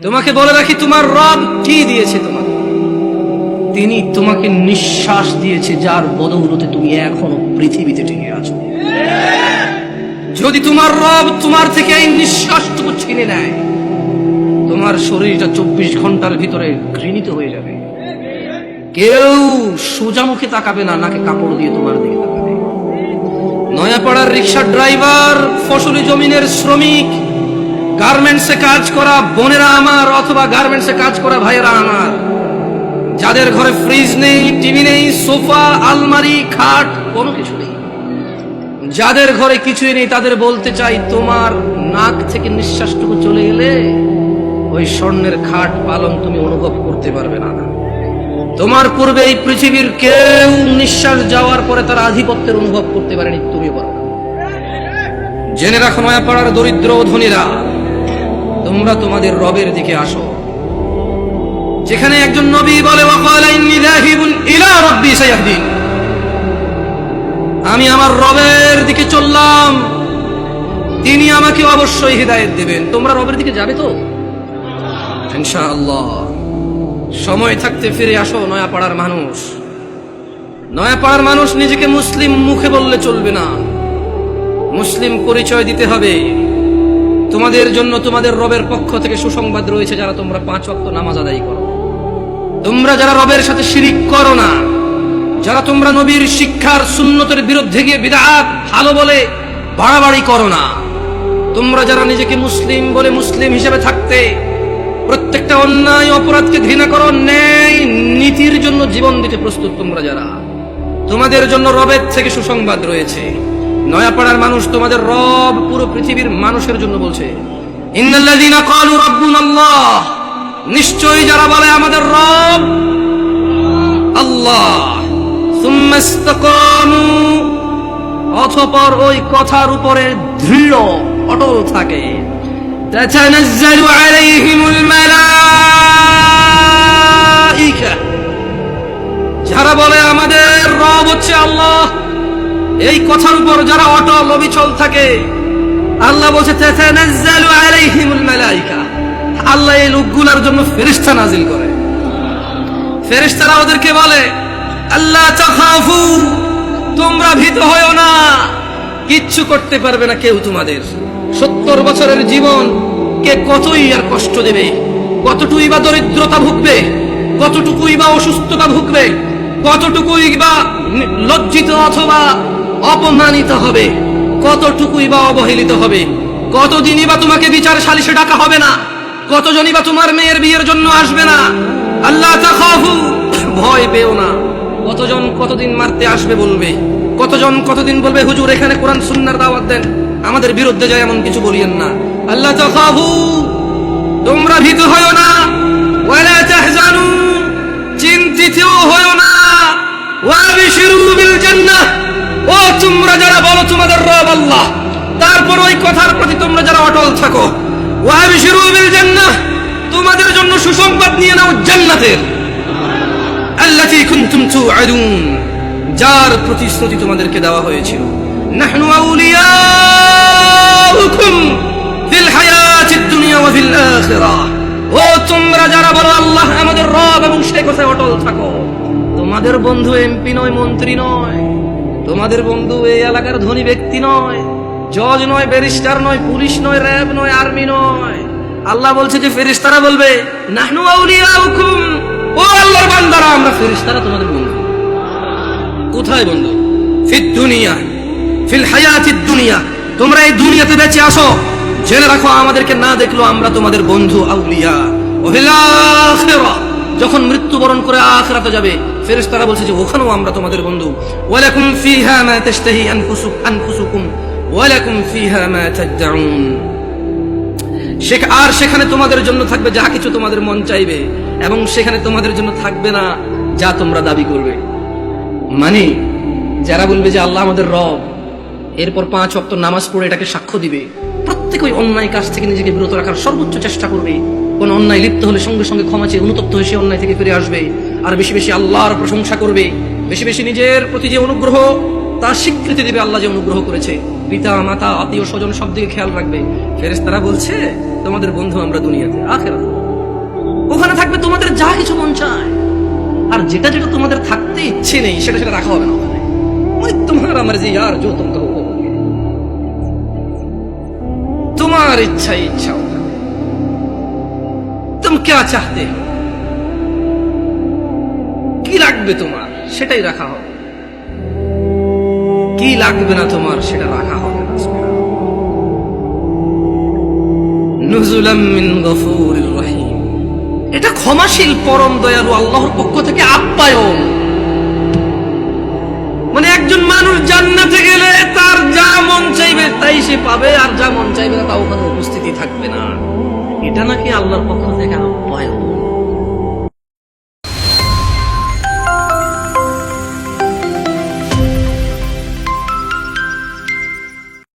তোমাকে বলে রাখি, তোমার রব কি দিয়েছে তোমাকে? তিনি তোমাকে নিঃশ্বাস দিয়েছে, যার বদৌলতে তুমি এখনো পৃথিবীতে টিকে আছো। যদি তোমার রব তোমার থেকে এই নিঃশ্বাসটুকু ছিনে নেয়, তোমার শরীরটা 24 ঘন্টার ভিতরে ঘৃণিত হয়ে যাবে। কেউ সোজা মুখে তাকাবে না, নাকে কাপড় দিয়ে তোমার দিকে তাকাবে। নয়াপাড়ার রিক্সা ড্রাইভার, ফসলি জমিনের শ্রমিক, গার্মেন্টসে কাজ করা বোনেরা আমার, অথবা গার্মেন্টসে কাজ করা ভাইয়েরা আমার, যাদের ঘরে ফ্রিজ নেই, টিভি নেই, সোফা, আলমারি, খাট, কোনো কিছু নেই, যাদের ঘরে কিছুই নেই, তাদের বলতে চাই, তোমার নাক থেকে নিঃশ্বাসটুকু চলে গেলে ওই স্বর্ণের খাট পালং তুমি অনুভব করতে পারবে না। তোমার পূর্বে এই পৃথিবীর কেউ নিঃশ্বাস যাওয়ার পরে তার আধিপত্যের অনুভব করতে পারেনি, তুমি পারো। জেনে রাখো নয়াপাড়ার দরিদ্র ও ধনীরা, তোমরা তোমাদের রবের দিকে আসো। যেখানে একজন নবী বলে, ওয়াকালা ইন্নী যাহিবুন ইলা রাব্বি সায়াহদিন, আমি আমার রবের দিকে চললাম, তিনি আমাকে অবশ্যই হিদায়াত দেবেন। তোমরা রবের দিকে যাবে তো ইনশাআল্লাহ। সময় থাকতে ফিরে আসো নয়াপাড়ার মানুষ। নয়াপাড়ার মানুষ নিজেকে মুসলিম মুখে বললে চলবে না, মুসলিম পরিচয় দিতে হবে। তোমাদের জন্য তোমাদের রবের পক্ষ থেকে সুসংবাদ রয়েছে, যারা তোমরা 5 ওয়াক্ত নামাজ আদায় করো, তোমরা যারা রবের সাথে শিরিক করো না, যারা তোমরা নবীর শিক্ষার সুন্নতের বিরুদ্ধে গিয়ে বিদআত ভালো বলে বাড়াবাড়ি করো না, তোমরা যারা নিজেকে মুসলিম বলে মুসলিম হিসেবে থাকতে প্রত্যেকটা অন্যায় অপরাধকে ঘৃণা করো, ন্যায় নীতির জন্য জীবন দিতে প্রস্তুত, তোমরা যারা, তোমাদের জন্য রবের থেকে সুসংবাদ রয়েছে। নয়াপাড়ার মানুষ, তোমাদের রব পুরো পৃথিবীর মানুষের জন্য বলছে, ইন্নাল্লাযীনা ক্বালু রাব্বুনাল্লাহ, নিশ্চয়ই যারা বলে আমাদের রব আল্লাহ, সুম্মা ইসতাকামু, অতঃপর ওই কথার উপরে দৃঢ় অটল থাকে, তাতানাজ্জালু আলাইহিমুল মালাইকা, যারা বলে আমাদের রব হচ্ছে আল্লাহ, এই কথার উপর যারা অটল অবিচল থাকে, আল্লাহ বলছে তাতানাজ্জালু আলাইহিমুল মালাইকা, আল্লাহ এই লোকগুলোর জন্য ফেরেশতা নাজিল করে। ফেরেশতারা ওদেরকে বলে, আল্লাহ তাখাফু, তোমরা ভীত হয়ো না, কিচ্ছু করতে পারবে না কেউ তোমাদের। 70 বছরের জীবন কে কতই আর কষ্ট দেবে, কতটুকুই বা দরিদ্রতা ভুগবে, কতটুকুই বা অসুস্থতা ভুগবে, কতটুকুই বা লজ্জিত অথবা অপমানিত হবে, কতটুকুই বা অবহেলিত হবে, কতদিনই বা তোমাকে বিচার সালিশে ডাকা হবে না, কতজনই বা তোমার মেয়ের বিয়ের জন্য আসবে না। আল্লাহ তাখাফু, ভয় পেও না। কতজন কতদিন মারতে আসবে বলবে, কতজন কতদিন বলবে হুজুর এখানে কোরআন সুন্নাহর দাওয়াত দেন, আমাদের বিরুদ্ধে যায় এমন কিছু বলিয়েন না। আল্লাহ তাখাফু, তোমরা ভীত হয়ো না, ওয়ালা তাহজানু, চিন্তিত হয়ো না, ওয়াবিশিরু বিল জান্নাহ, ও তোমরা যারা বলো তোমাদের রব আল্লাহ, তারপর ওই কথার প্রতি তোমরা যারা অটল থাকো, ওয়াবিশিরু বিল জান্নাহ, তোমাদের জন্য সুসংবাদ নিয়ে নাও জান্নাতের, আল্লাতী কুনতুম তুআদুন, যার প্রতিশ্রুতি তোমাদেরকে দেওয়া হয়েছিল। নাহনু আউলিয়াউকুম ফিল হায়াতিদ দুনিয়া ওয়া ফিল আখিরাহ, ও তোমরা যারা বলো আল্লাহ আমাদের রব এবং সেই কথায় অটল থাকো, তোমাদের বন্ধু এমপি নয়, মন্ত্রী নয়, তোমাদের বন্ধু এই এলাকার ধনী ব্যক্তি নয়, জজ নয়, ব্যারিস্টার নয়, পুলিশ নয়, র্যাব নয়, আর্মি নয়। আল্লাহ বলছে যে ফেরেশতারা বলবে, নাহনু আউলিয়াউকুম, ও আল্লাহর বান্দারা, আমরা ফেরেশতারা তোমাদের বন্ধু। কোথায় বন্ধু? ফিদ দুনিয়া, ফিল হায়াতিদ দুনিয়া, তোমরা এই দুনিয়াতে বেঁচে আসো, জেনে রাখো আমাদেরকে না দেখলো আমরা তোমাদের বন্ধু আউলিয়া। ওয়া ফিল আখিরাহ, যখন মৃত্যুবরণ করে আখিরাতে যাবে, ফেরেশতারা বলছে যে ওখানেও আমরা তোমাদের বন্ধু। ওয়ালাকুম ফিহা মা তাশতাহি আনফুসুকুম ওয়ালাকুম ফিহা মা তাদউন, আর সেখানে তোমাদের জন্য থাকবে যা কিছু তোমাদের মন চাইবে, এবং সেখানে তোমাদের জন্য থাকবে না যা তোমরা দাবি করবে। মানে যারা বলবে যে আল্লাহ আমাদের রব, এরপর 5 ওয়াক্ত নামাজ পড়ে এটাকে সাক্ষ্য দিবে, প্রত্যেক ওই অন্যায় কাজ থেকে নিজেকে বিরত রাখার সর্বোচ্চ চেষ্টা করবে, কোন অন্যায় লিপ্ত হলে সঙ্গে সঙ্গে ক্ষমা চেয়ে অনুতপ্ত হয়ে সে অন্যায় থেকে ফিরে আসবে, আর বেশি বেশি আল্লাহর প্রশংসা করবে, বেশি বেশি নিজের প্রতি যে অনুগ্রহ তার স্বীকৃতি দেবে, আল্লাহ যে অনুগ্রহ করেছে, পিতা মাতা আত্মীয় স্বজন সব দিকে খেয়াল রাখবে। ফেরেশতারা বলছে তোমাদের বন্ধু আমরা দুনিয়াতে, আখিরাতে ওখানে থাকবে তোমাদের যা কিছু মন চায়, আর যেটা যেটা তোমাদের থাকতে ইচ্ছে নেই সেটা সেটা রাখা হবে না ওখানে। ওই তোমার আমার যে यार जो तुम कहो তোমার ইচ্ছা ইচ্ছা ওখানে। तुम क्या चाहते हो, কি লাগবে তোমার সেটাই রাখা হবে, কি লাগবে না তোমার সেটা রাখা হবে না। নুজুলাম মিন গফুরির রহিম, এটা ক্ষমাশীল পরম দয়ালু আল্লাহর পক্ষ থেকে আপ্যায়ন। মানে একজন মানুষ জান্নাতে গেলে তার যা মন চাইবে তাই সে পাবে, আর যা মন চাইবে না তা ওখানে উপস্থিতি থাকবে না। এটা নাকি আল্লাহর পক্ষ থেকে আপ্যায়ন।